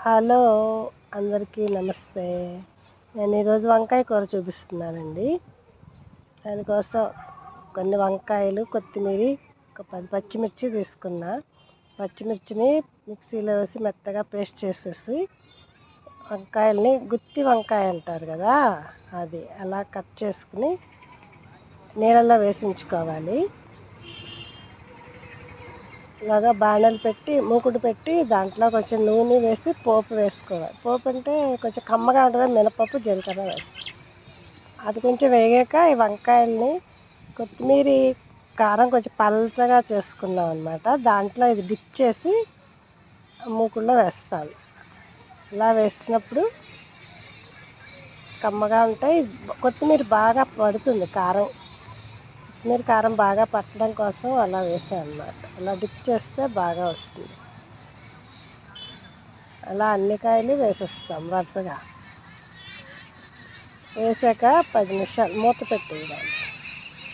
Hello! అందరికీ నమస్తే. నేను ఈరోజు వంకాయ కూర చూపిస్తున్నానండి. దానికోసం కొన్ని వంకాయలు, కొత్తిమీరి, ఒక 10 పచ్చిమిర్చి తీసుకున్నా. పచ్చిమిర్చిని మిక్సీలో వేసి మెత్తగా పేస్ట్ చేసేసి, వంకాయల్ని గుత్తి వంకాయ అంటారు కదా! అది అలా కట్ చేసుకుని నీళ్ళల్లో వేసి ఉంచుకోవాలి. ఇలాగా బాణలు పెట్టి మూకుడు పెట్టి దాంట్లో కొంచెం నూనె వేసి పోపు వేసుకోవాలి. పోపు అంటే కొంచెం కమ్మగా ఉంటుంది, మినపప్పు జీలకర్ర వేస్తాం. అది కొంచెం వేగాక ఈ వంకాయల్ని కొత్తిమీరి కారం కొంచెం పల్చగా చేసుకున్నాం అనమాట. దాంట్లో ఇది డిప్ చేసి మూకుడులో వేస్తాను. ఇలా వేసినప్పుడు కమ్మగా ఉంటాయి. కొత్తిమీర బాగా పడుతుంది కారం. కొత్తిమీర కారం బాగా పట్టడం కోసం అలా వేసాను అన్నమాట. అలా డిప్ చేస్తే బాగా వస్తుంది. అలా అన్ని కాయలు వేసేస్తాం వరుసగా. వేసాక 10 నిమిషాలు మూత పెట్టేయాలి.